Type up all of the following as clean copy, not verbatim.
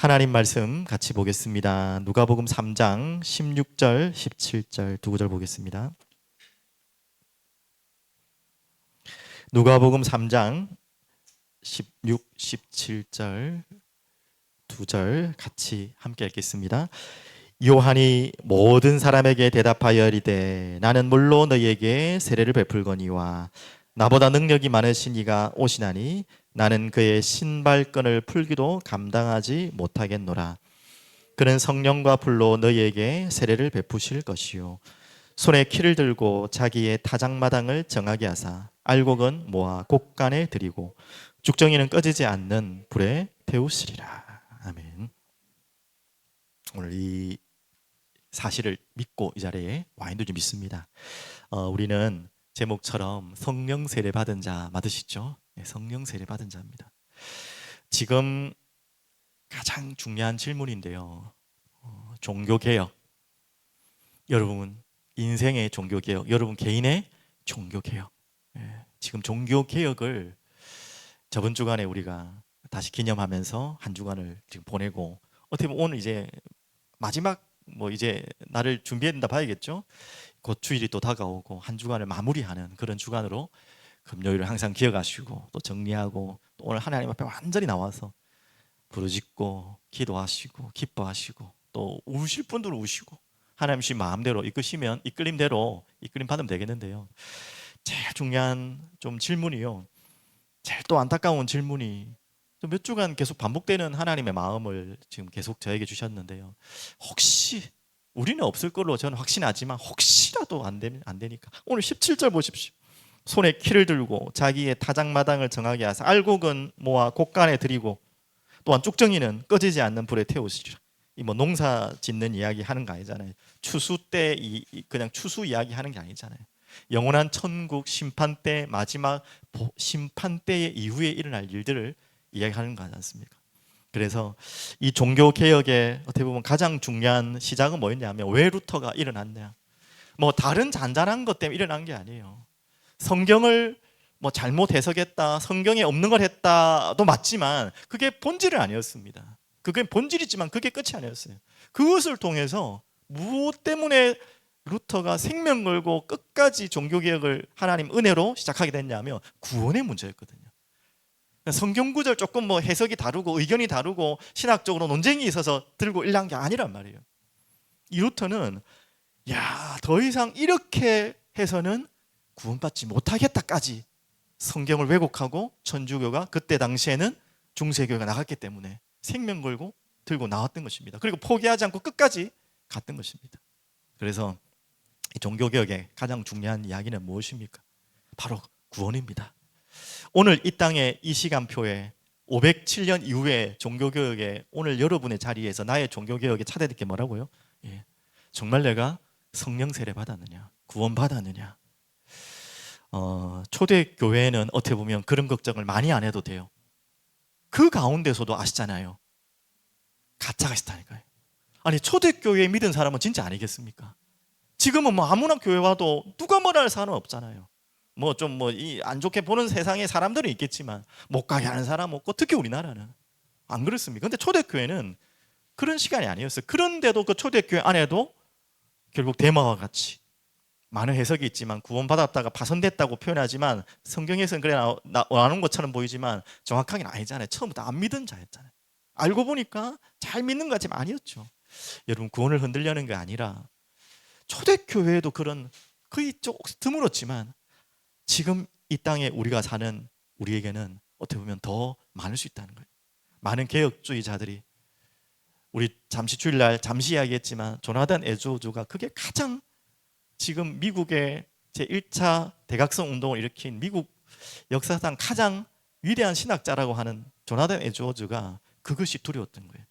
하나님 말씀 같이 보겠습니다. 누가복음 3장 16절, 17절 두 구절 보겠습니다. 누가복음 3장 16, 17절 두 절 같이 함께 읽겠습니다. 요한이 모든 사람에게 대답하여 이르되 나는 물로 너희에게 세례를 베풀거니와 나보다 능력이 많으신 이가 오시나니 나는 그의 신발끈을 풀기도 감당하지 못하겠노라. 그는 성령과 불로 너희에게 세례를 베푸실 것이요 손에 키를 들고 자기의 타작마당을 정하게 하사 알곡은 모아 곡간에 들이고 죽정이는 꺼지지 않는 불에 태우시리라. 아멘. 오늘 이 사실을 믿고 이 자리에 와 있는 줄 믿습니다. 우리는 제목처럼 성령 세례 받은 자 맞으시죠? 네, 성령 세례 받은 자입니다. 지금 가장 중요한 질문인데요. 종교개혁. 여러분 인생의 종교개혁, 여러분 개인의 종교개혁. 지금 종교개혁을 저번 주간에 우리가 다시 기념하면서 한 주간을 지금 보내고 어떻게 보면 오늘 이제 마지막 이제 나를 준비해야 된다 봐야겠죠. 곧 주일이 또 다가오고 한 주간을 마무리하는 그런 주간으로 금요일을 항상 기억하시고 또 정리하고 또 오늘 하나님 앞에 완전히 나와서 부르짖고 기도하시고 기뻐하시고 또 우실 분들은 우시고 하나님 씨 마음대로 이끄시면 이끌림대로 이끌림 받으면 되겠는데요. 제일 중요한 좀 질문이요. 제일 또 안타까운 질문이 몇 주간 계속 반복되는 하나님의 마음을 지금 계속 저에게 주셨는데요. 혹시 우리는 없을 걸로 저는 확신하지만 혹시라도 안 되니까 오늘 17절 보십시오. 손에 키를 들고 자기의 타작마당을 정하게 하사 알곡은 모아 곡간에 들이고 또한 쭉정이는 꺼지지 않는 불에 태우시리라. 이 농사 짓는 이야기 하는 거 아니잖아요. 추수 때 그냥 추수 이야기 하는 게 아니잖아요. 영원한 천국 심판 때 마지막 심판 때 이후에 일어날 일들을 이야기하는 거 아니지 않습니까? 그래서 이 종교 개혁의 어떻게 보면 가장 중요한 시작은 뭐였냐면 왜 루터가 일어났냐? 다른 잔잔한 것 때문에 일어난 게 아니에요. 성경을 잘못 해석했다, 성경에 없는 걸 했다도 맞지만 그게 본질은 아니었습니다. 그게 본질이지만 그게 끝이 아니었어요. 그것을 통해서 무엇 때문에 루터가 생명 걸고 끝까지 종교개혁을 하나님 은혜로 시작하게 됐냐면 구원의 문제였거든요. 성경 구절 조금 해석이 다르고 의견이 다르고 신학적으로 논쟁이 있어서 들고 일난 게 아니란 말이에요. 이 루터는 더 이상 이렇게 해서는 구원받지 못하겠다까지 성경을 왜곡하고 천주교가 그때 당시에는 중세교회가 나갔기 때문에 생명 걸고 들고 나왔던 것입니다. 그리고 포기하지 않고 끝까지 갔던 것입니다. 그래서 이 종교개혁의 가장 중요한 이야기는 무엇입니까? 바로 구원입니다. 오늘 이 땅의 이 시간표에 507년 이후에 종교개혁에 오늘 여러분의 자리에서 나의 종교개혁에 찾아야 될 게 뭐라고요? 정말 내가 성령 세례 받았느냐? 구원 받았느냐? 초대교회는 어떻게 보면 그런 걱정을 많이 안 해도 돼요. 그 가운데서도 아시잖아요. 가짜가 있다니까요. 아니 초대교회에 믿은 사람은 진짜 아니겠습니까? 지금은 아무나 교회 와도 누가 뭐라 할 사람은 없잖아요. 안 좋게 보는 세상에 사람들은 있겠지만 못 가게 하는 사람 없고 특히 우리나라는 안 그렇습니까? 근데 초대교회는 그런 시간이 아니었어요. 그런데도 그 초대교회 안에도 결국 데마와 같이 많은 해석이 있지만 구원받았다가 파손됐다고 표현하지만 성경에서는 그래 나오는 것처럼 보이지만 정확하게는 아니잖아요. 처음부터 안 믿은 자였잖아요. 알고 보니까 잘 믿는 것 같지만 아니었죠. 여러분 구원을 흔들려는 게 아니라 초대교회에도 그런 거의 좀 드물었지만 지금 이 땅에 우리가 사는 우리에게는 어떻게 보면 더 많을 수 있다는 거예요. 많은 개혁주의자들이 우리 잠시 주일날 잠시 이야기했지만 조나단 에드워즈가 그게 가장 지금 미국의 제1차 대각성 운동을 일으킨 미국 역사상 가장 위대한 신학자라고 하는 조나단 에드워즈가 그것이 두려웠던 거예요.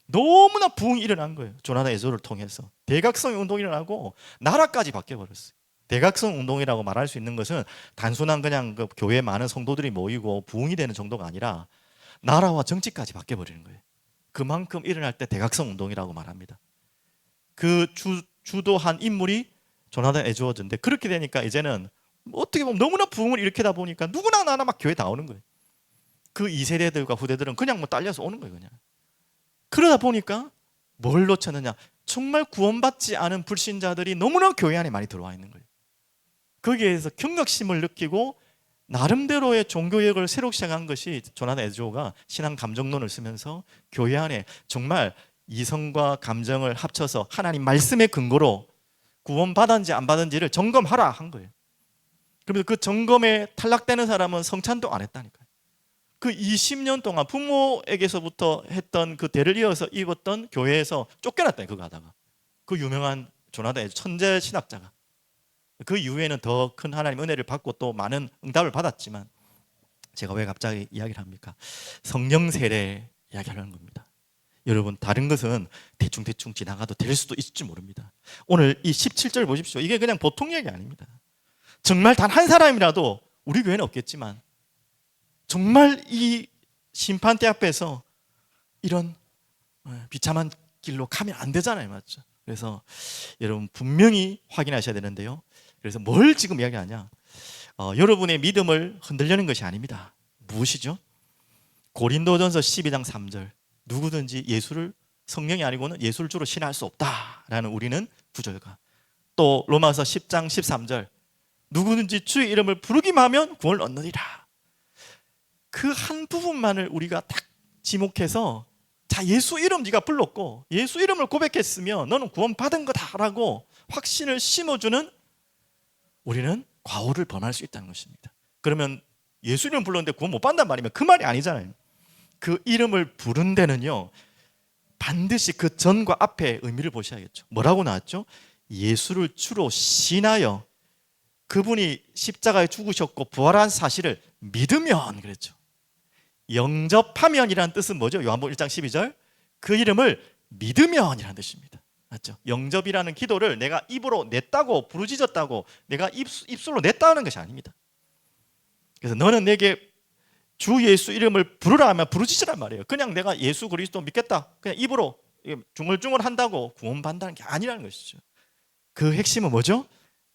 너무나 부흥이 일어난 거예요. 조나단 에드워즈를 통해서 대각성 운동이 일어나고 나라까지 바뀌어버렸어요. 대각성 운동이라고 말할 수 있는 것은 단순한 그냥 그 교회에 많은 성도들이 모이고 부흥이 되는 정도가 아니라 나라와 정치까지 바뀌어버리는 거예요. 그만큼 일어날 때 대각성 운동이라고 말합니다. 그 주도한 인물이 조나단 에드워즈인데 그렇게 되니까 이제는 어떻게 보면 너무나 부흥을 일으키다 보니까 누구나 나나 막 교회 다 오는 거예요. 그 2세대들과 후대들은 그냥 딸려서 오는 거예요. 그냥 그러다 보니까 뭘 놓쳤느냐? 정말 구원받지 않은 불신자들이 너무나 교회 안에 많이 들어와 있는 거예요. 거기에서 경각심을 느끼고 나름대로의 종교개혁을 새로 시작한 것이 조나단 에드워가 신앙 감정론을 쓰면서 교회 안에 정말 이성과 감정을 합쳐서 하나님 말씀의 근거로 구원받았는지 안 받은지를 점검하라 한 거예요. 그러면서 그 점검에 탈락되는 사람은 성찬도 안 했다니까요. 그 20년 동안 부모에게서부터 했던 그 대를 이어서 입었던 교회에서 쫓겨났다니, 그거 하다가. 그 유명한 조나단 천재 신학자가. 그 이후에는 더 큰 하나님 은혜를 받고 또 많은 응답을 받았지만, 제가 왜 갑자기 이야기를 합니까? 성령 세례 이야기하려는 겁니다. 여러분, 다른 것은 대충 지나가도 될 수도 있을지 모릅니다. 오늘 이 17절 보십시오. 이게 그냥 보통 얘기 아닙니다. 정말 단 한 사람이라도, 우리 교회는 없겠지만 정말 이 심판대 앞에서 이런 비참한 길로 가면 안 되잖아요, 맞죠? 그래서 여러분 분명히 확인하셔야 되는데요. 그래서 뭘 지금 이야기하냐? 여러분의 믿음을 흔들려는 것이 아닙니다. 무엇이죠? 고린도전서 12장 3절, 누구든지 예수를, 성령이 아니고는 예수를 주로 신할 수 없다라는 우리는 구절과, 또 로마서 10장 13절, 누구든지 주의 이름을 부르기만 하면 구원을 얻느니라. 그 한 부분만을 우리가 딱 지목해서, 자, 예수 이름 네가 불렀고 예수 이름을 고백했으면 너는 구원받은 거다라고 확신을 심어주는, 우리는 과오를 범할 수 있다는 것입니다. 그러면 예수 이름 불렀는데 구원 못 받는단 말이면 그 말이 아니잖아요. 그 이름을 부른 데는요, 반드시 그 전과 앞에 의미를 보셔야겠죠. 뭐라고 나왔죠? 예수를 주로 신하여 그분이 십자가에 죽으셨고 부활한 사실을 믿으면, 그랬죠. 영접하면이라는 뜻은 뭐죠? 요한복음 1장 12절, 그 이름을 믿으면이라는 뜻입니다. 맞죠? 영접이라는 기도를 내가 입으로 냈다고, 부르짖었다고, 내가 입술로 냈다는 것이 아닙니다. 그래서 너는 내게 주 예수 이름을 부르라 하면 부르짖으란 말이에요. 그냥 내가 예수 그리스도 믿겠다, 그냥 입으로 중얼중얼 한다고 구원받는다는 게 아니라는 것이죠. 그 핵심은 뭐죠?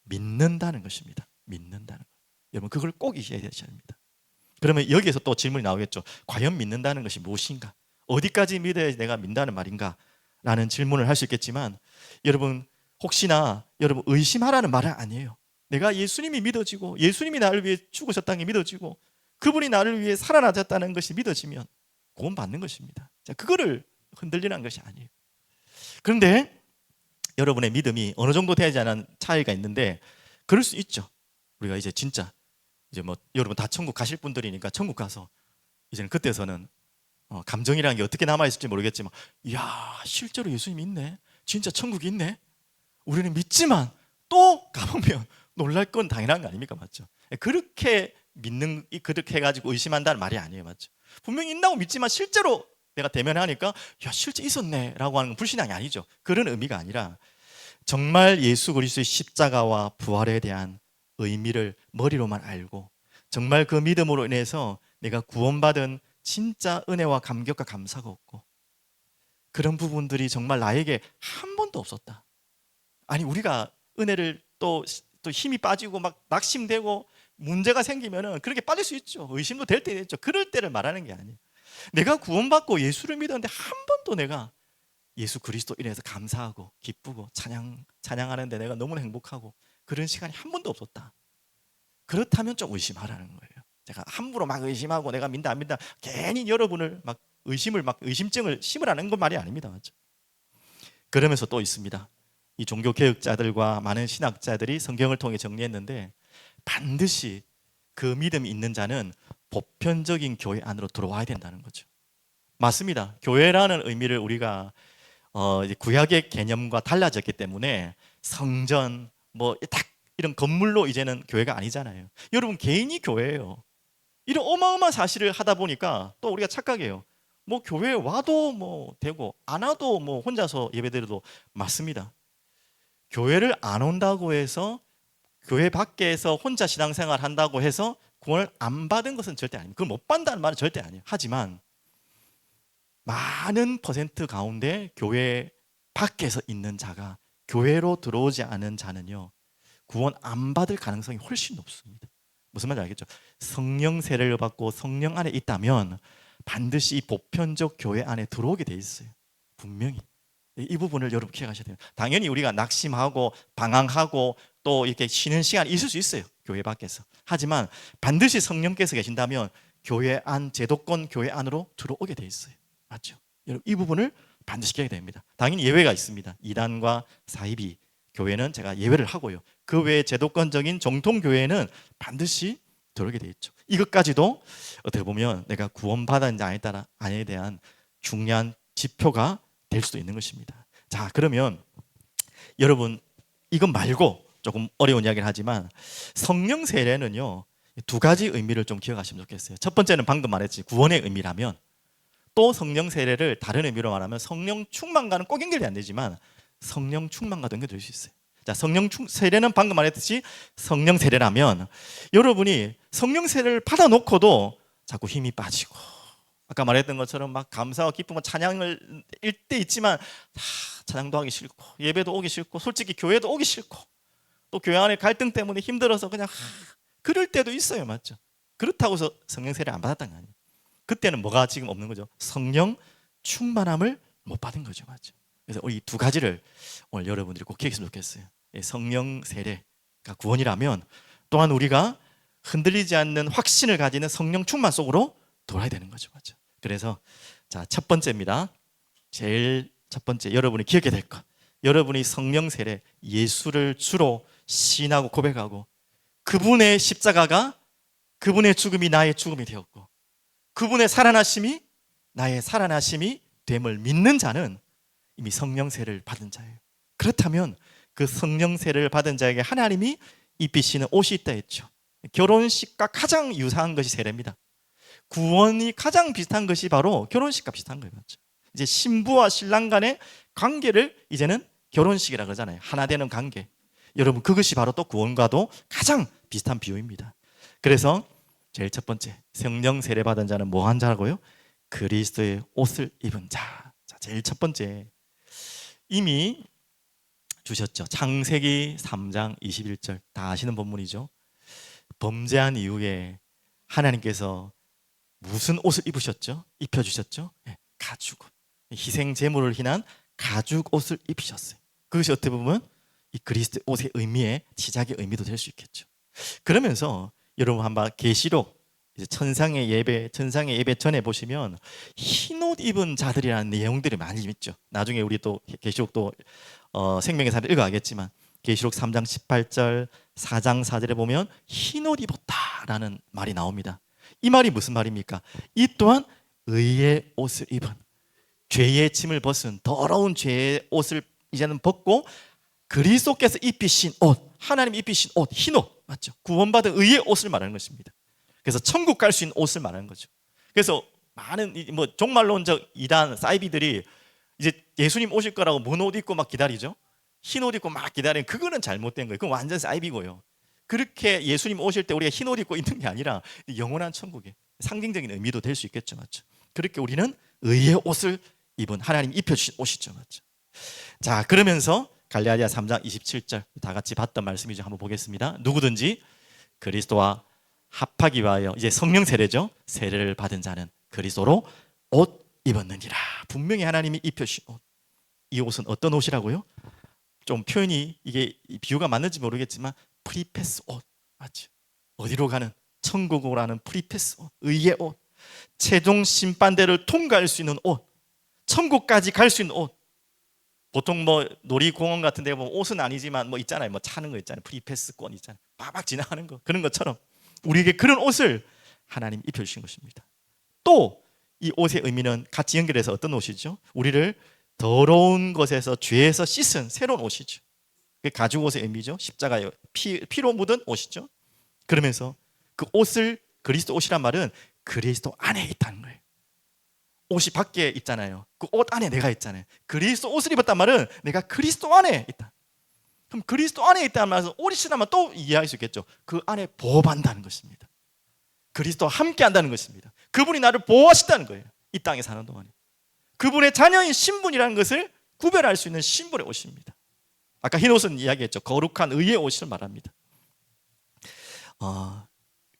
믿는다는 것입니다. 믿는다는 것. 여러분, 그걸 꼭 이해해야 됩니다. 그러면 여기에서 또 질문이 나오겠죠. 과연 믿는다는 것이 무엇인가? 어디까지 믿어야 내가 믿는다는 말인가? 라는 질문을 할 수 있겠지만, 여러분 혹시나 여러분 의심하라는 말은 아니에요. 내가 예수님이 믿어지고 예수님이 나를 위해 죽으셨다는 게 믿어지고 그분이 나를 위해 살아나셨다는 것이 믿어지면 구원받는 것입니다. 자, 그거를 흔들리는 것이 아니에요. 그런데 여러분의 믿음이 어느 정도 되지 않은 차이가 있는데, 그럴 수 있죠. 우리가 이제 진짜 이제 뭐 여러분 다 천국 가실 분들이니까 천국 가서 이제는 그때서는 감정이라는 게 어떻게 남아있을지 모르겠지만, 이야, 실제로 예수님이 있네, 진짜 천국이 있네, 우리는 믿지만 또 가보면 놀랄 건 당연한 거 아닙니까? 맞죠? 그렇게 그렇게 해가지고 의심한다는 말이 아니에요. 맞죠? 분명히 있다고 믿지만 실제로 내가 대면하니까 야, 실제 있었네 라고 하는 건 불신앙이 아니죠. 그런 의미가 아니라 정말 예수 그리스도의 십자가와 부활에 대한 의미를 머리로만 알고, 정말 그 믿음으로 인해서 내가 구원받은 진짜 은혜와 감격과 감사가 없고, 그런 부분들이 정말 나에게 한 번도 없었다. 아니, 우리가 은혜를 또 힘이 빠지고 막 낙심되고 문제가 생기면은 그렇게 빠질 수 있죠. 의심도 될 때 있죠. 그럴 때를 말하는 게 아니에요. 내가 구원받고 예수를 믿었는데 한 번도 내가 예수 그리스도 인해서 감사하고 기쁘고 찬양하는데 내가 너무나 행복하고 그런 시간이 한 번도 없었다. 그렇다면 좀 의심하라는 거예요. 제가 함부로 막 의심하고 내가 믿다 안 믿다 괜히 여러분을 막 의심증을 심으라는 건 말이 아닙니다. 맞죠? 그러면서 또 있습니다. 이 종교 개혁자들과 많은 신학자들이 성경을 통해 정리했는데, 반드시 그 믿음이 있는 자는 보편적인 교회 안으로 들어와야 된다는 거죠. 맞습니다. 교회라는 의미를 우리가 이제 구약의 개념과 달라졌기 때문에 성전 뭐 딱 이런 건물로 이제는 교회가 아니잖아요. 여러분, 개인이 교회예요. 이런 어마어마한 사실을 하다 보니까 또 우리가 착각해요. 뭐 교회에 와도 뭐 되고 안 와도 뭐 혼자서 예배드려도 맞습니다. 교회를 안 온다고 해서, 교회 밖에서 혼자 신앙생활 한다고 해서 구원을 안 받은 것은 절대 아닙니다. 그걸 못 받는다는 말은 절대 아니에요. 하지만 많은 퍼센트 가운데 교회 밖에서 있는 자가 교회로 들어오지 않은 자는요, 구원 안 받을 가능성이 훨씬 높습니다. 무슨 말인지 알겠죠? 성령 세례를 받고 성령 안에 있다면 반드시 이 보편적 교회 안에 들어오게 돼 있어요. 분명히 이 부분을 여러분 기억하셔야 돼요. 당연히 우리가 낙심하고 방황하고 또 이렇게 쉬는 시간이 있을 수 있어요, 교회 밖에서. 하지만 반드시 성령께서 계신다면 교회 안, 제도권 교회 안으로 들어오게 돼 있어요. 맞죠? 여러분 이 부분을 반드시 기억해야 됩니다. 당연히 예외가 있습니다. 이단과 사이비 교회는 제가 예외를 하고요. 그 외에 제도권적인 정통 교회는 반드시 들어오게 돼 있죠. 이것까지도 어떻게 보면 내가 구원받았는지 아니에 대한 중요한 지표가 될 수도 있는 것입니다. 자, 그러면 여러분 이것 말고 조금 어려운 이야기를 하지만 성령 세례는요, 두 가지 의미를 좀 기억하시면 좋겠어요. 첫 번째는 방금 말했지, 구원의 의미라면, 또 성령 세례를 다른 의미로 말하면 성령 충만과는 꼭 연결이 안 되지만 성령 충만과도 연결될 수 있어요. 자, 성령 세례는 방금 말했듯이 성령 세례라면 여러분이 성령 세례를 받아놓고도 자꾸 힘이 빠지고, 아까 말했던 것처럼 막 감사와 기쁨과 찬양을 일때 있지만 찬양도 하기 싫고 예배도 오기 싫고 솔직히 교회도 오기 싫고 또 교회 안에 갈등 때문에 힘들어서 그냥 그럴 때도 있어요. 맞죠? 그렇다고 해서 성령 세례 안 받았다는 거 아니에요. 그때는 뭐가 지금 없는 거죠? 성령 충만함을 못 받은 거죠. 맞죠? 그래서 이 두 가지를 오늘 여러분들이 꼭 기억했으면 좋겠어요. 성령 세례가 구원이라면 또한 우리가 흔들리지 않는 확신을 가지는 성령 충만 속으로 돌아야 되는 거죠. 맞죠? 그래서 자, 첫 번째입니다. 제일 첫 번째 여러분이 기억해야 될 것, 여러분이 성령 세례 예수를 주로 신하고 고백하고 그분의 십자가가 그분의 죽음이 나의 죽음이 되었고 그분의 살아나심이 나의 살아나심이 됨을 믿는 자는 이미 성령 세례를 받은 자예요. 그렇다면 그 성령 세례를 받은 자에게 하나님이 입히시는 옷이 있다 했죠. 결혼식과 가장 유사한 것이 세례입니다. 구원이 가장 비슷한 것이 바로 결혼식과 비슷한 거예요. 맞죠? 이제 신부와 신랑 간의 관계를 이제는 결혼식이라 그러잖아요. 하나 되는 관계. 여러분 그것이 바로 또 구원과도 가장 비슷한 비유입니다. 그래서 제일 첫 번째, 성령 세례 받은 자는 뭐 한 자라고요? 그리스도의 옷을 입은 자. 자, 제일 첫 번째 이미 주셨죠. 창세기 3장 21절 다 아시는 본문이죠. 범죄한 이후에 하나님께서 무슨 옷을 입으셨죠? 입혀주셨죠? 네, 가죽 옷. 희생 제물을 희난 가죽 옷을 입히셨어요. 그것이 어떻게 보면 이 그리스도 옷의 의미의 시작의 의미도 될 수 있겠죠. 그러면서 여러분 한번 계시록 천상의 예배 전에 보시면 흰옷 입은 자들이라는 내용들이 많이 있죠. 나중에 우리 또 계시록 또 생명의 사를 읽어야겠지만 계시록 3장 18절 4장 4절에 보면 흰옷 입었다라는 말이 나옵니다. 이 말이 무슨 말입니까? 이 또한 의의 옷을 입은, 죄의 짐을 벗은 더러운 죄의 옷을 이제는 벗고 그리스도께서 입히신 옷, 하나님 입히신 옷, 흰옷, 맞죠? 구원받은 의의 옷을 말하는 것입니다. 그래서 천국 갈 수 있는 옷을 말하는 거죠. 그래서 많은 뭐 종말론적 이단 사이비들이 이제 예수님 오실 거라고 뭔 옷 입고 막 기다리죠. 흰 옷 입고 막 기다리는, 그거는 잘못된 거예요. 그건 완전 사이비고요. 그렇게 예수님 오실 때 우리가 흰 옷 입고 있는 게 아니라 영원한 천국에 상징적인 의미도 될 수 있겠죠. 맞죠? 그렇게 우리는 의의 옷을 입은, 하나님 입혀주신 옷이죠. 맞죠? 자, 그러면서 갈라디아 3장 27절 다 같이 봤던 말씀이죠. 한번 보겠습니다. 누구든지 그리스도와 합하기 위하여, 이제 성령 세례죠. 세례를 받은 자는 그리스도로 옷 입었느니라. 분명히 하나님이 입혀주신 옷. 이 옷은 어떤 옷이라고요? 좀 표현이 이게 비유가 맞는지 모르겠지만 프리패스 옷, 맞죠? 어디로 가는, 천국으로 가는 프리패스 옷, 의의 옷, 최종 심판대를 통과할 수 있는 옷, 천국까지 갈 수 있는 옷. 보통 뭐 놀이공원 같은 데 보면 옷은 아니지만 뭐 있잖아요. 뭐 차는 거 있잖아요. 프리패스권 있잖아요. 막 지나가는 거. 그런 것처럼 우리에게 그런 옷을 하나님 입혀주신 것입니다. 또 이 옷의 의미는 같이 연결해서 어떤 옷이죠? 우리를 더러운 것에서, 죄에서 씻은 새로운 옷이죠. 그게 가죽 옷의 의미죠. 십자가에 피로 묻은 옷이죠. 그러면서 그 옷을, 그리스도 옷이란 말은 그리스도 안에 있다는 거예요. 옷이 밖에 있잖아요. 그 옷 안에 내가 있잖아요. 그리스도 옷을 입었단 말은 내가 그리스도 안에 있다. 그럼 그리스도 안에 있다는 말은 옷이라면 또 이해할 수 있겠죠. 그 안에 보호받는다는 것입니다. 그리스도와 함께 한다는 것입니다. 그분이 나를 보호하신다는 거예요. 이 땅에 사는 동안에. 그분의 자녀인 신분이라는 것을 구별할 수 있는 신분의 옷입니다. 아까 흰 옷은 이야기했죠. 거룩한 의의 옷을 말합니다.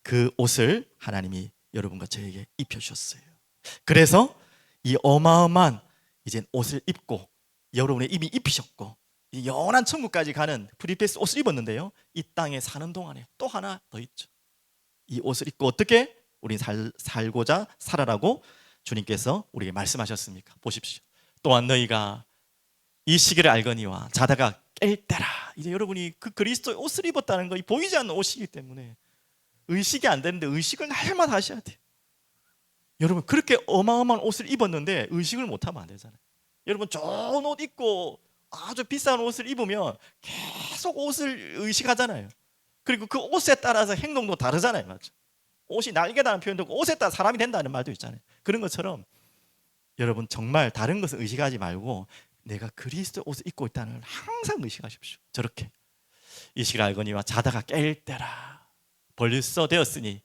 그 옷을 하나님이 여러분과 저에게 입혀주셨어요. 그래서 이 어마어마한 이젠 옷을 입고 여러분의 이미 입히셨고 이 영원한 천국까지 가는 프리패스 옷을 입었는데요, 이 땅에 사는 동안에 또 하나 더 있죠. 이 옷을 입고 어떻게 우리 살고자 살아라고 주님께서 우리에게 말씀하셨습니까? 보십시오. 또한 너희가 이 시기를 알거니와 자다가 깰 때라. 이제 여러분이 그 그리스도의 옷을 입었다는 거, 이 보이지 않는 옷이기 때문에 의식이 안 되는데 의식을 날마다 하셔야 돼요. 여러분, 그렇게 어마어마한 옷을 입었는데 의식을 못하면 안 되잖아요. 여러분, 좋은 옷 입고 아주 비싼 옷을 입으면 계속 옷을 의식하잖아요. 그리고 그 옷에 따라서 행동도 다르잖아요. 맞죠? 옷이 날개다는 표현도 있고 옷에 따라 사람이 된다는 말도 있잖아요. 그런 것처럼 여러분, 정말 다른 것을 의식하지 말고 내가 그리스도 옷을 입고 있다는 걸 항상 의식하십시오. 저렇게 이 시기를 알거니와 자다가 깰 때라. 벌써 되었으니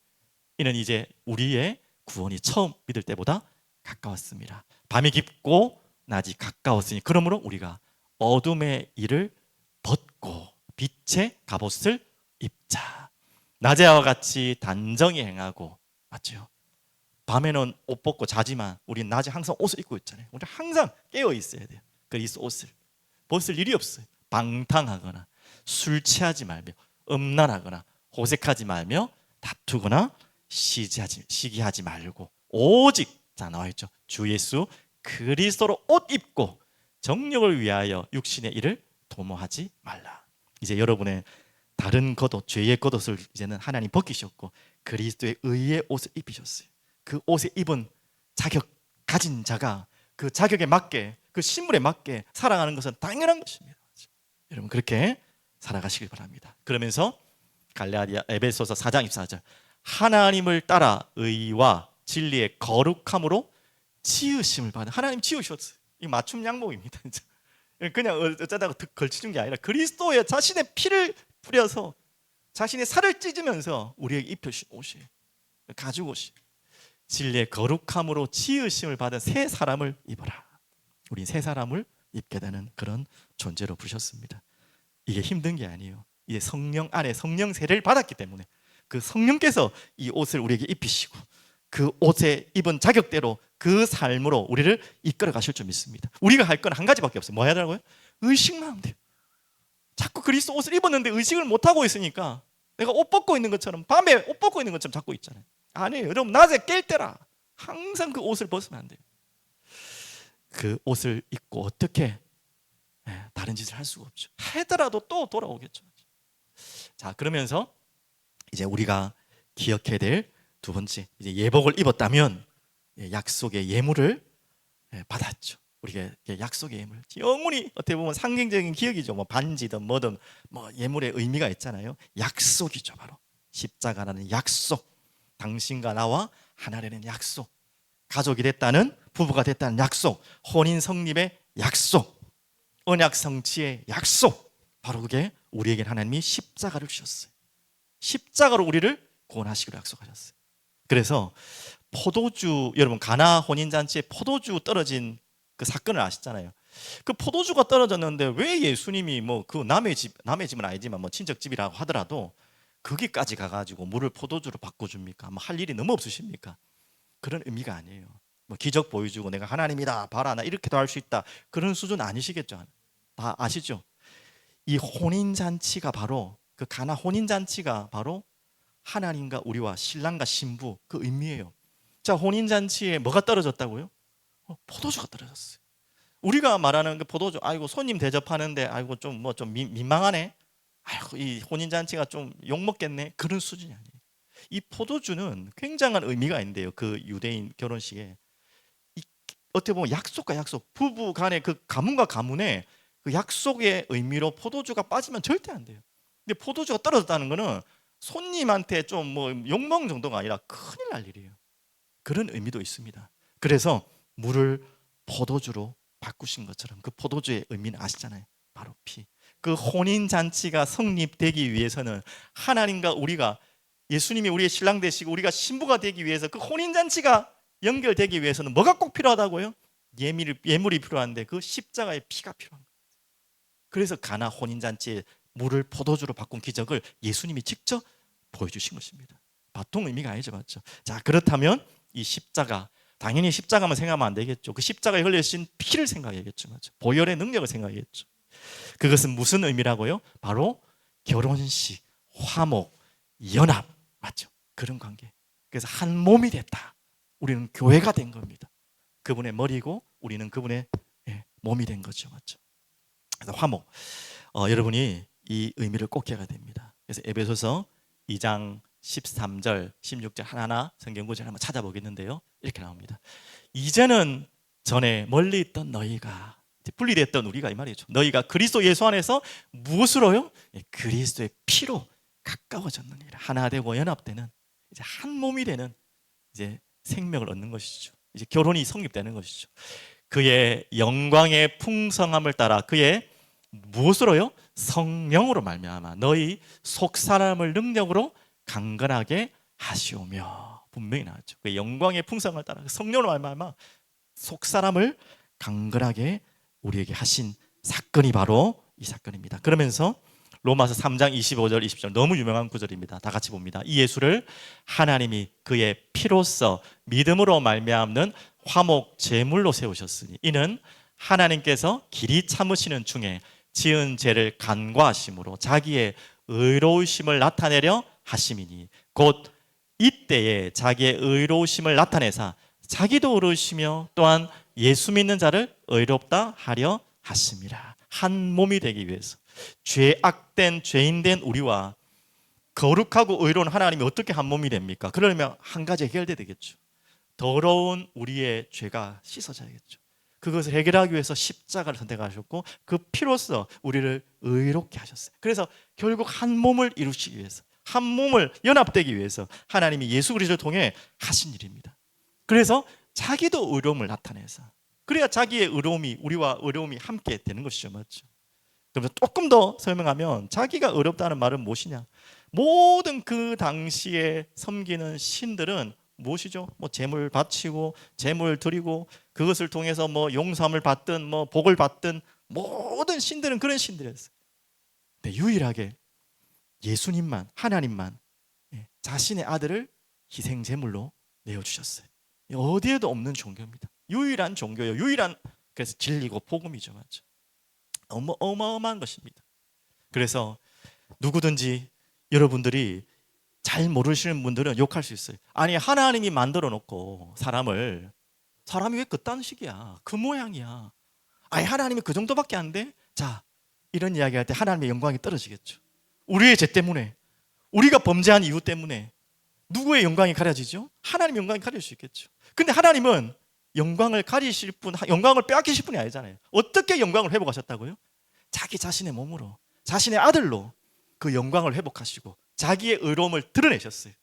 이는 이제 우리의 구원이 처음 믿을 때보다 가까웠습니다. 밤이 깊고 낮이 가까웠으니 그러므로 우리가 어둠의 일을 벗고 빛의 갑옷을 입자. 낮에와 같이 단정히 행하고, 맞죠? 밤에는 옷 벗고 자지만 우리는 낮에 항상 옷을 입고 있잖아요. 우리 항상 깨어 있어야 돼요. 그리스 옷을 벗을 일이 없어요. 방탕하거나 술 취하지 말며 음란하거나 호색하지 말며 다투거나 시기하지 말고 오직, 자 나와있죠, 주 예수 그리스도로 옷 입고 정욕을 위하여 육신의 일을 도모하지 말라. 이제 여러분의 다른 겉옷, 죄의 겉옷을 이제는 하나님 벗기셨고 그리스도의 의의 옷을 입히셨어요. 그 옷에 입은 자격 가진 자가 그 자격에 맞게, 그 신분에 맞게 살아가는 것은 당연한 것입니다. 여러분, 그렇게 살아가시길 바랍니다. 그러면서 갈라디아 에베소서 4장 24절, 하나님을 따라 의와 진리의 거룩함으로 지으심을 받은, 하나님 지으셨어요. 이 맞춤 양복입니다. 그냥 어쩌다가 걸치는 게 아니라 그리스도의 자신의 피를 뿌려서 자신의 살을 찢으면서 우리에게 입혀주신 옷이에요. 가죽 옷이. 진리의 거룩함으로 지으심을 받은 새 사람을 입어라. 우린 새 사람을 입게 되는 그런 존재로 부르셨습니다. 이게 힘든 게 아니에요. 이제 성령 안에 성령 세례를 받았기 때문에 그 성령께서 이 옷을 우리에게 입히시고 그 옷에 입은 자격대로 그 삶으로 우리를 이끌어 가실 줄 믿습니다. 우리가 할 건 한 가지밖에 없어요. 뭐 해야 되라고요? 의식만 하면 돼요. 자꾸 그리스도 옷을 입었는데 의식을 못하고 있으니까 내가 옷 벗고 있는 것처럼, 밤에 옷 벗고 있는 것처럼 자꾸 있잖아요. 아니에요. 여러분, 낮에 깰 때라 항상 그 옷을 벗으면 안 돼요. 그 옷을 입고 어떻게 다른 짓을 할 수가 없죠. 하더라도 또 돌아오겠죠. 자, 그러면서 이제 우리가 기억해야 될 두 번째, 이제 예복을 입었다면 약속의 예물을 받았죠. 우리가 약속의 예물, 영원히 어떻게 보면 상징적인 기억이죠. 뭐 반지든 뭐든 뭐 예물의 의미가 있잖아요. 약속이죠. 바로 십자가라는 약속, 당신과 나와 하나 되는 약속, 가족이 됐다는, 부부가 됐다는 약속, 혼인 성립의 약속, 언약 성취의 약속. 바로 그게 우리에게 하나님이 십자가를 주셨어요. 십자가로 우리를 구원하시기로 약속하셨어요. 그래서 포도주, 여러분 가나 혼인잔치에 포도주 떨어진 그 사건을 아시잖아요. 그 포도주가 떨어졌는데 왜 예수님이 뭐 그 남의 집은 아니지만 뭐 친척 집이라고 하더라도 거기까지 가가지고 물을 포도주로 바꿔줍니까? 뭐 할 일이 너무 없으십니까? 그런 의미가 아니에요. 뭐 기적 보여주고 내가 하나님이다, 봐라, 나 이렇게도 할 수 있다, 그런 수준 아니시겠죠? 다 아시죠? 이 혼인잔치가 바로, 그 가나 혼인잔치가 바로 하나님과 우리와 신랑과 신부 그 의미예요. 자, 혼인잔치에 뭐가 떨어졌다고요? 포도주가 떨어졌어요. 우리가 말하는 그 포도주, 아이고 손님 대접하는데 아이고 좀 뭐 좀 민망하네, 아이고 이 혼인잔치가 좀 욕먹겠네, 그런 수준이 아니에요. 이 포도주는 굉장한 의미가 있는데요. 그 유대인 결혼식에 어떻게 보면 약속과 약속, 부부 간의 그 가문과 가문의 그 약속의 의미로 포도주가 빠지면 절대 안 돼요. 근데 포도주가 떨어졌다는 거는 손님한테 좀 뭐 욕먹는 정도가 아니라 큰일 날 일이에요. 그런 의미도 있습니다. 그래서 물을 포도주로 바꾸신 것처럼 그 포도주의 의미는 아시잖아요. 바로 피. 그 혼인잔치가 성립되기 위해서는 하나님과 우리가, 예수님이 우리의 신랑 되시고 우리가 신부가 되기 위해서, 그 혼인잔치가 연결되기 위해서는 뭐가 꼭 필요하다고요? 예물이 필요한데 그 십자가의 피가 필요한 거예요. 그래서 가나 혼인잔치에 물을 포도주로 바꾼 기적을 예수님이 직접 보여주신 것입니다. 보통 의미가 아니죠, 맞죠? 자, 그렇다면 이 십자가, 당연히 십자가만 생각하면 안 되겠죠. 그 십자가에 흘려진 피를 생각해야겠죠. 맞죠? 보혈의 능력을 생각해야겠죠. 그것은 무슨 의미라고요? 바로 결혼식, 화목, 연합, 맞죠? 그런 관계. 그래서 한 몸이 됐다. 우리는 교회가 된 겁니다. 그분의 머리고 우리는 그분의 몸이 된 거죠. 맞죠? 그래서 화목. 여러분이 이 의미를 꼭 기억해야 됩니다. 그래서 에베소서 2장 13절, 16절 하나하나 성경 구절 한번 찾아보겠는데요. 이렇게 나옵니다. 이제는 전에 멀리 있던 너희가, 분리됐던 우리가 이 말이죠. 너희가 그리스도 예수 안에서 무엇으로요? 그리스도의 피로 가까워졌느니라. 하나 되고 연합되는, 이제 한 몸이 되는 이제 생명을 얻는 것이죠. 이제 결혼이 성립되는 것이죠. 그의 영광의 풍성함을 따라 그의 무엇으로요? 성령으로 말미암아 너희 속 사람을 능력으로 강건하게 하시오며. 분명히 나왔죠. 그 영광의 풍성함을 따라 성령으로 말미암아 속 사람을 강건하게 우리에게 하신 사건이 바로 이 사건입니다. 그러면서 로마서 3장 25절 20절 너무 유명한 구절입니다. 다 같이 봅니다. 이 예수를 하나님이 그의 피로써 믿음으로 말미암는 화목 제물로 세우셨으니 이는 하나님께서 길이 참으시는 중에 지은 죄를 간과하심으로 자기의 의로우심을 나타내려 하심이니 곧 이때에 자기의 의로우심을 나타내사 자기도 의로우시며 또한 예수 믿는 자를 의롭다 하려 하심이라. 한 몸이 되기 위해서 죄악된 죄인된 우리와 거룩하고 의로운 하나님이 어떻게 한 몸이 됩니까? 그러려면 한 가지 해결돼야 되겠죠. 더러운 우리의 죄가 씻어져야겠죠. 그것을 해결하기 위해서 십자가를 선택하셨고 그 피로써 우리를 의롭게 하셨어요. 그래서 결국 한 몸을 이루시기 위해서, 한 몸을 연합되기 위해서 하나님이 예수 그리스도를 통해 하신 일입니다. 그래서 자기도 의로움을 나타내서, 그래야 자기의 의로움이, 우리와 의로움이 함께 되는 것이죠. 맞죠? 그래서 조금 더 설명하면 자기가 의롭다는 말은 무엇이냐? 모든 그 당시에 섬기는 신들은 무엇이죠? 뭐 재물 바치고 재물 드리고 그것을 통해서 뭐 용서함을 받든 뭐 복을 받든 모든 신들은 그런 신들이었어요. 근데 유일하게 예수님만, 하나님만 자신의 아들을 희생 제물로 내어 주셨어요. 어디에도 없는 종교입니다. 유일한 종교예요. 유일한, 그래서 진리고 복음이죠. 맞죠? 어마어마한 것입니다. 그래서 누구든지 여러분들이 잘 모르시는 분들은 욕할 수 있어요. 아니 하나님이 만들어 놓고 사람이 왜 그딴 식이야? 그 모양이야. 아니 하나님이 그 정도밖에 안 돼? 자, 이런 이야기할 때 하나님의 영광이 떨어지겠죠. 우리의 죄 때문에, 우리가 범죄한 이유 때문에 누구의 영광이 가려지죠? 하나님의 영광이 가릴 수 있겠죠. 근데 하나님은 영광을 가리실 분, 영광을 빼앗기실 분이 아니잖아요. 어떻게 영광을 회복하셨다고요? 자기 자신의 몸으로, 자신의 아들로 그 영광을 회복하시고 자기의 의로움을 드러내셨어요.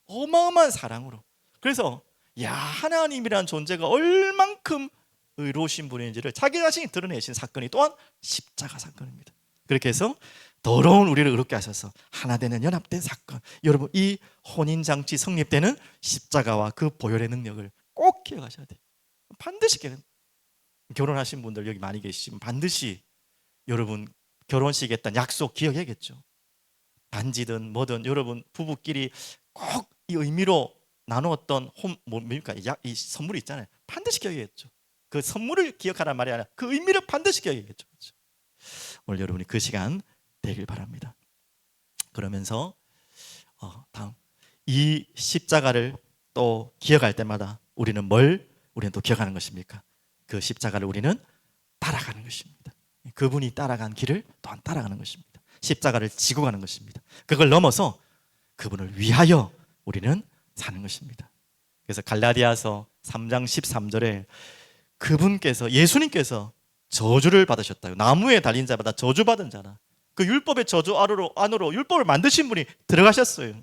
어마어마한 사랑으로. 그래서 하나님이라는 존재가 얼만큼 의로우신 분인지를 자기 자신이 드러내신 사건이 또한 십자가 사건입니다. 그렇게 해서 더러운 우리를 의롭게 하셔서 하나 되는 연합된 사건. 여러분, 이 혼인장치 성립되는 십자가와 그 보혈의 능력을 꼭 기억하셔야 돼요. 반드시 결혼하신 분들 여기 많이 계시지만 반드시 여러분 결혼식에 했던 약속 기억해야겠죠. 반지든 뭐든 여러분 부부끼리 꼭 이 의미로 나누었던 뭡니까? 이 선물이 있잖아요. 반드시 기억해야겠죠. 그 선물을 기억하란 말이 아니라 그 의미를 반드시 기억해야겠죠. 그렇죠? 오늘 여러분이 그 시간 되길 바랍니다. 그러면서 다음 이 십자가를 또 기억할 때마다 우리는 또 기억하는 것입니까? 그 십자가를 우리는 따라가는 것입니다. 그분이 따라간 길을 또한 따라가는 것입니다. 십자가를 지고 가는 것입니다. 그걸 넘어서 그분을 위하여 우리는 사는 것입니다. 그래서 갈라디아서 3장 13절에 그분께서, 예수님께서 저주를 받으셨다. 나무에 달린 자마다 저주받은 자라. 그 율법의 저주 안으로 율법을 만드신 분이 들어가셨어요.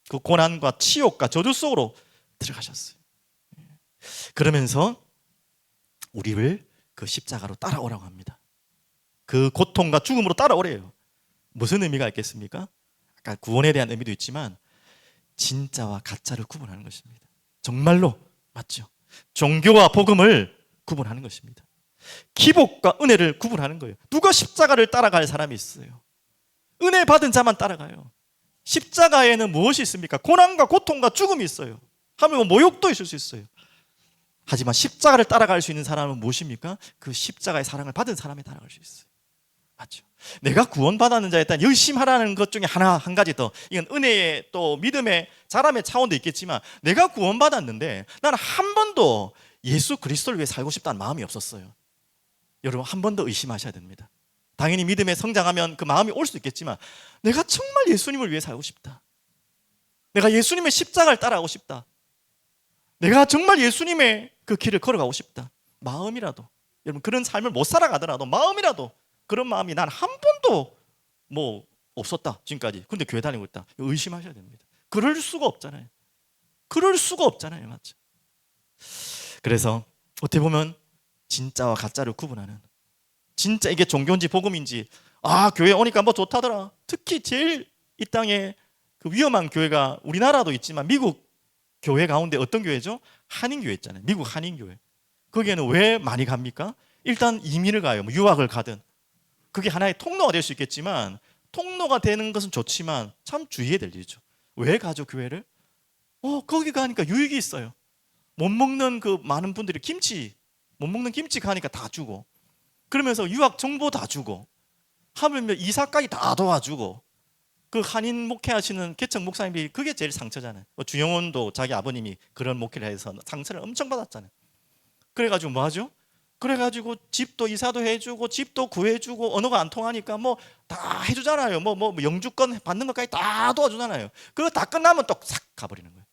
그 고난과 치욕과 저주 속으로 들어가셨어요. 그러면서 우리를 그 십자가로 따라오라고 합니다. 그 고통과 죽음으로 따라오래요. 무슨 의미가 있겠습니까? 아까 구원에 대한 의미도 있지만 진짜와 가짜를 구분하는 것입니다. 정말로 맞죠? 종교와 복음을 구분하는 것입니다. 기복과 은혜를 구분하는 거예요. 누가 십자가를 따라갈 사람이 있어요? 은혜 받은 자만 따라가요. 십자가에는 무엇이 있습니까? 고난과 고통과 죽음이 있어요. 하면 모욕도 있을 수 있어요. 하지만 십자가를 따라갈 수 있는 사람은 무엇입니까? 그 십자가의 사랑을 받은 사람이 따라갈 수 있어요. 맞죠? 내가 구원받았는 자에 따라 열심히 하라는 것 중에 한 가지 더, 이건 은혜의 또 믿음의 자람의 차원도 있겠지만, 내가 구원받았는데 나는 한 번도 예수 그리스도를 위해 살고 싶다는 마음이 없었어요. 여러분, 한 번 더 의심하셔야 됩니다. 당연히 믿음에 성장하면 그 마음이 올 수도 있겠지만, 내가 정말 예수님을 위해 살고 싶다, 내가 예수님의 십자가를 따라가고 싶다, 내가 정말 예수님의 그 길을 걸어가고 싶다, 마음이라도, 여러분 그런 삶을 못 살아가더라도 마음이라도 그런 마음이 난 한 번도 뭐 없었다 지금까지. 근데 교회 다니고 있다, 의심하셔야 됩니다. 그럴 수가 없잖아요. 그럴 수가 없잖아요. 맞죠? 그래서 어떻게 보면 진짜와 가짜를 구분하는, 진짜 이게 종교인지 복음인지, 교회 오니까 뭐 좋다더라. 특히 제일 이 땅에 그 위험한 교회가 우리나라도 있지만 미국 교회 가운데 어떤 교회죠? 한인교회 있잖아요. 미국 한인교회. 거기에는 왜 많이 갑니까? 일단 이민을 가요. 뭐 유학을 가든. 그게 하나의 통로가 될 수 있겠지만, 통로가 되는 것은 좋지만 참 주의해야 될 일이죠. 왜 가죠, 교회를? 거기 가니까 유익이 있어요. 못 먹는 그 많은 분들이 못 먹는 김치 가니까 다 주고, 그러면서 유학 정보 다 주고, 하물며 이사까지 다 도와주고, 그 한인 목회하시는 개척 목사님이 그게 제일 상처잖아요. 주영원도 자기 아버님이 그런 목회를 해서 상처를 엄청 받았잖아요. 그래가지고 뭐 하죠? 그래가지고 집도 이사도 해주고, 집도 구해주고, 언어가 안 통하니까 뭐 다 해주잖아요. 뭐 영주권 받는 것까지 다 도와주잖아요. 그거 다 끝나면 또 싹 가버리는 거예요.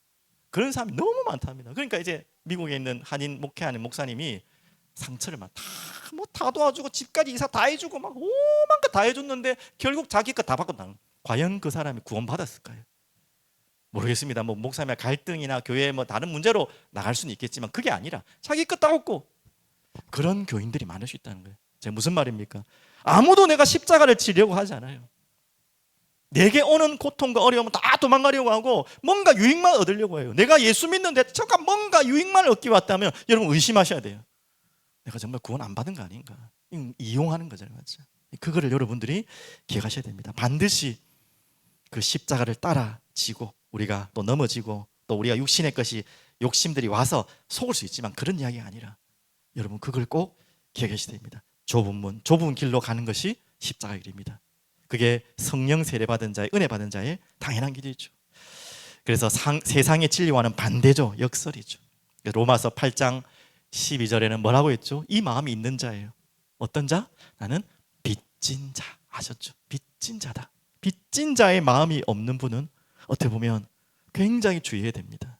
그런 사람이 너무 많답니다. 그러니까 이제 미국에 있는 한인 목회하는 목사님이 상처를 다 도와주고, 집까지 이사 다 해주고, 막 오만 거 다 해줬는데 결국 자기 거 다 받고 나는. 과연 그 사람이 구원받았을까요? 모르겠습니다. 뭐 목사님의 갈등이나 교회 뭐 다른 문제로 나갈 수는 있겠지만, 그게 아니라 자기 거 따먹고. 그런 교인들이 많을 수 있다는 거예요. 제가 무슨 말입니까? 아무도 내가 십자가를 지려고 하지 않아요. 내게 오는 고통과 어려움은 다 도망가려고 하고, 뭔가 유익만 얻으려고 해요. 내가 예수 믿는데 잠깐 뭔가 유익만 얻기 왔다면 여러분 의심하셔야 돼요. 내가 정말 구원 안 받은 거 아닌가? 이용하는 거잖아요. 맞죠? 그거를 여러분들이 기억하셔야 됩니다. 반드시 그 십자가를 따라 지고, 우리가 또 넘어지고, 또 우리가 육신의 것이 욕심들이 와서 속을 수 있지만, 그런 이야기가 아니라 여러분 그걸 꼭 기억하셔야 됩니다. 좁은 문, 좁은 길로 가는 것이 십자가의 길입니다. 그게 성령 세례받은 자의, 은혜 받은 자의 당연한 길이죠. 그래서 세상의 진리와는 반대죠. 역설이죠. 로마서 8장 12절에는 뭐라고 했죠? 이 마음이 있는 자예요. 어떤 자? 나는 빚진 자. 아셨죠? 빚진 자다. 빚진 자의 마음이 없는 분은 어떻게 보면 굉장히 주의해야 됩니다.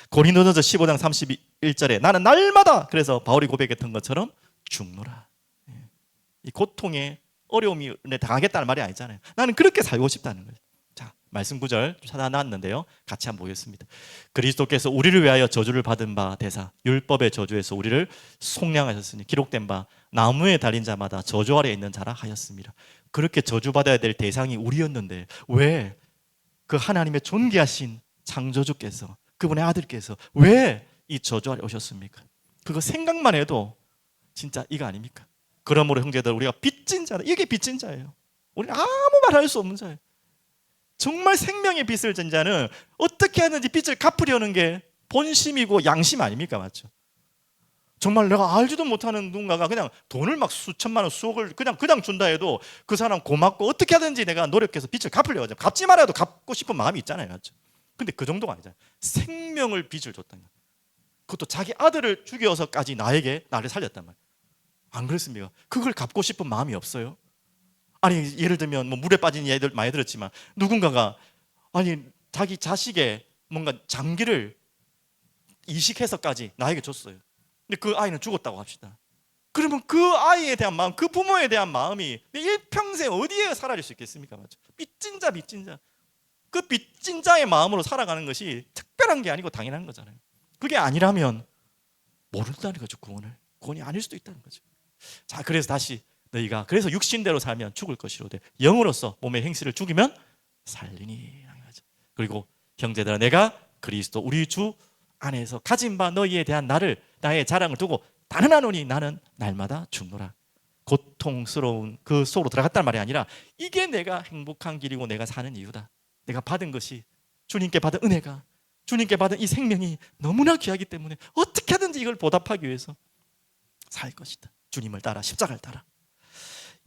고린도전서 15장 31절에 나는 날마다, 그래서 바울이 고백했던 것처럼 죽노라. 이 고통에 어려움이 당하겠다는 말이 아니잖아요. 나는 그렇게 살고 싶다는 거예요. 자, 말씀 구절 찾아놨는데요, 같이 한번 보겠습니다. 그리스도께서 우리를 위하여 저주를 받은 바 되사 율법의 저주에서 우리를 속량하셨으니 기록된 바 나무에 달린 자마다 저주 아래에 있는 자라 하였습니다. 그렇게 저주받아야 될 대상이 우리였는데, 왜 그 하나님의 존귀하신 창조주께서, 그분의 아들께서 왜 이 저주 아래 오셨습니까? 그거 생각만 해도 진짜 이거 아닙니까? 그러므로 형제들, 우리가 빚진 자다. 이게 빚진 자예요. 우리는 아무 말 할 수 없는 자예요. 정말 생명의 빚을 진 자는 어떻게 하든지 빚을 갚으려는 게 본심이고 양심 아닙니까? 맞죠? 정말 내가 알지도 못하는 누군가가 그냥 돈을 막 수천만 원, 수억을 그냥 준다 해도 그 사람 고맙고, 어떻게 하든지 내가 노력해서 빚을 갚으려고 하죠. 갚지 말아도 갚고 싶은 마음이 있잖아요. 맞죠? 근데 그 정도가 아니잖아요. 생명을 빚을 줬다는 거예요. 그것도 자기 아들을 죽여서까지 나를 살렸단 말이에요. 안 그렇습니까? 그걸 갚고 싶은 마음이 없어요? 아니, 예를 들면 뭐 물에 빠진 예들 많이 들었지만, 누군가가 자기 자식의 뭔가 장기를 이식해서까지 나에게 줬어요. 근데 그 아이는 죽었다고 합시다. 그러면 그 아이에 대한 마음, 그 부모에 대한 마음이 일평생 어디에 사라질 수 있겠습니까? 맞죠? 빚진 자. 그 빚진 자의 마음으로 살아가는 것이 특별한 게 아니고 당연한 거잖아요. 그게 아니라면 모른다는 거죠. 구원이 아닐 수도 있다는 거죠. 자, 그래서 다시 너희가 그래서 육신대로 살면 죽을 것이로되 영으로서 몸의 행실을 죽이면 살리니. 그리고 형제들아, 내가 그리스도 우리 주 안에서 가진 바 너희에 대한 나의 자랑을 두고 단언하노니 나는 날마다 죽노라. 고통스러운 그 속으로 들어갔단 말이 아니라, 이게 내가 행복한 길이고 내가 사는 이유다. 내가 받은 것이, 주님께 받은 은혜가 주님께 받은 이 생명이 너무나 귀하기 때문에 어떻게 하든지 이걸 보답하기 위해서 살 것이다. 주님을 따라, 십자가를 따라.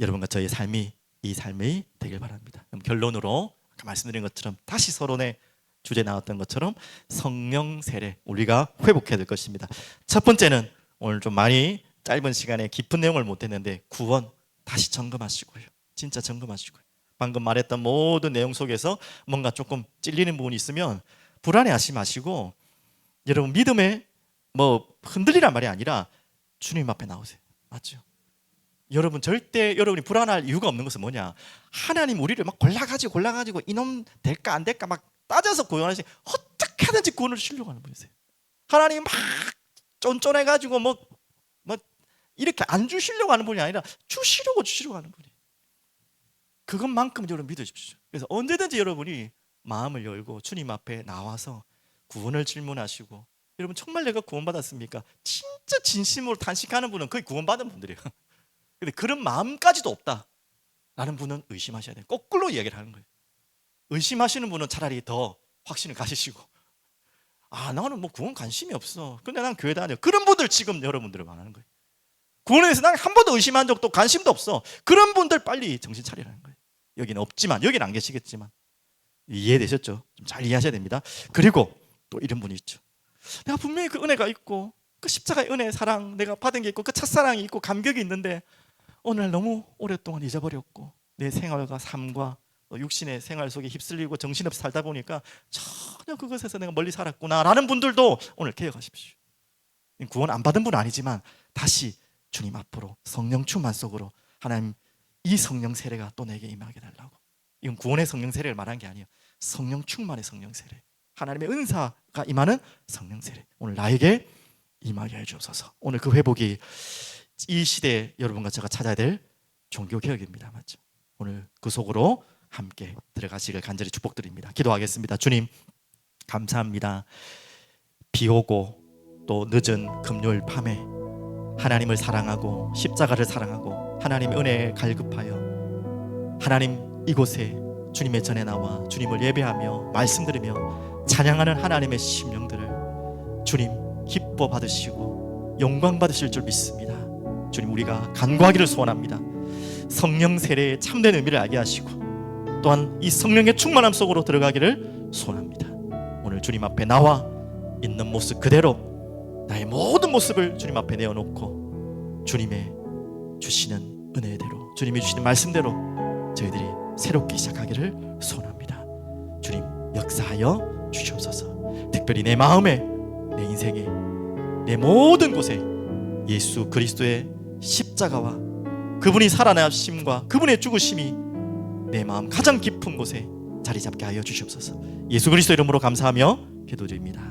여러분과 저의 삶이 이 삶이 되길 바랍니다. 그럼 결론으로 아까 말씀드린 것처럼 다시 서론에 주제 나왔던 것처럼 성령 세례 우리가 회복해야 될 것입니다. 첫 번째는 오늘 좀 많이 짧은 시간에 깊은 내용을 못했는데 구원 다시 점검하시고요. 진짜 점검하시고요. 방금 말했던 모든 내용 속에서 뭔가 조금 찔리는 부분이 있으면 불안해하지 마시고 여러분 믿음에 뭐 흔들리란 말이 아니라 주님 앞에 나오세요. 맞죠? 여러분 절대 여러분이 불안할 이유가 없는 것은 뭐냐? 하나님 우리를 막 골라가지고 이놈 될까 안 될까 막 따져서 구원하시 어떻게 하든지 구원을 주시려고 하는 분이세요. 하나님 막 쫀쫀해가지고 뭐 이렇게 안 주시려고 하는 분이 아니라 주시려고 하는 분이. 그것만큼 여러분 믿으십시오. 그래서 언제든지 여러분이 마음을 열고 주님 앞에 나와서 구원을 질문하시고 여러분 정말 내가 구원받았습니까? 진짜 진심으로 탄식하는 분은 거의 구원받은 분들이에요. 근데 그런 마음까지도 없다라는 분은 의심하셔야 돼요. 거꾸로 이야기를 하는 거예요. 의심하시는 분은 차라리 더 확신을 가지시고 나는 뭐 구원 관심이 없어. 근데 난 교회 다녀. 그런 분들 지금 여러분들을 말하는 거예요. 구원에 대해서 난 한 번도 의심한 적도 관심도 없어. 그런 분들 빨리 정신 차리라는 거예요. 여기는 없지만 여기는 안 계시겠지만 이해되셨죠? 좀 잘 이해하셔야 됩니다. 그리고 또 이런 분이 있죠. 내가 분명히 그 은혜가 있고 그 십자가의 은혜 사랑 내가 받은 게 있고 그 첫사랑이 있고 감격이 있는데 오늘 너무 오랫동안 잊어버렸고 내 생활과 삶과 육신의 생활 속에 휩쓸리고 정신없이 살다 보니까 전혀 그것에서 내가 멀리 살았구나라는 분들도 오늘 개혁하십시오. 구원 안 받은 분은 아니지만 다시 주님 앞으로 성령 충만 속으로 하나님 이 성령 세례가 또 내게 임하게 달라고. 이건 구원의 성령 세례를 말한 게 아니에요. 성령 충만의 성령 세례, 하나님의 은사가 임하는 성령 세례 오늘 나에게 임하게 해주옵소서. 오늘 그 회복이 이 시대에 여러분과 제가 찾아야 될 종교개혁입니다. 맞죠? 오늘 그 속으로 함께 들어가시길 간절히 축복드립니다. 기도하겠습니다. 주님 감사합니다. 비 오고 또 늦은 금요일 밤에 하나님을 사랑하고 십자가를 사랑하고 하나님의 은혜에 갈급하여 하나님 이곳에 주님의 전에 나와 주님을 예배하며 말씀드리며 찬양하는 하나님의 심령들을 주님 기뻐 받으시고 영광 받으실 줄 믿습니다. 주님 우리가 간구하기를 소원합니다. 성령 세례의 참된 의미를 알게 하시고 또한 이 성령의 충만함 속으로 들어가기를 소원합니다. 오늘 주님 앞에 나와 있는 모습 그대로 나의 모든 모습을 주님 앞에 내어놓고 주님의 주시는 은혜대로 주님이 주시는 말씀대로 저희들이 새롭게 시작하기를 소원합니다. 주님 역사하여 주시옵소서. 특별히 내 마음에 내 인생에 내 모든 곳에 예수 그리스도의 십자가와 그분이 살아나심과 그분의 죽으심이 내 마음 가장 깊은 곳에 자리 잡게 하여 주시옵소서. 예수 그리스도 이름으로 감사하며 기도드립니다.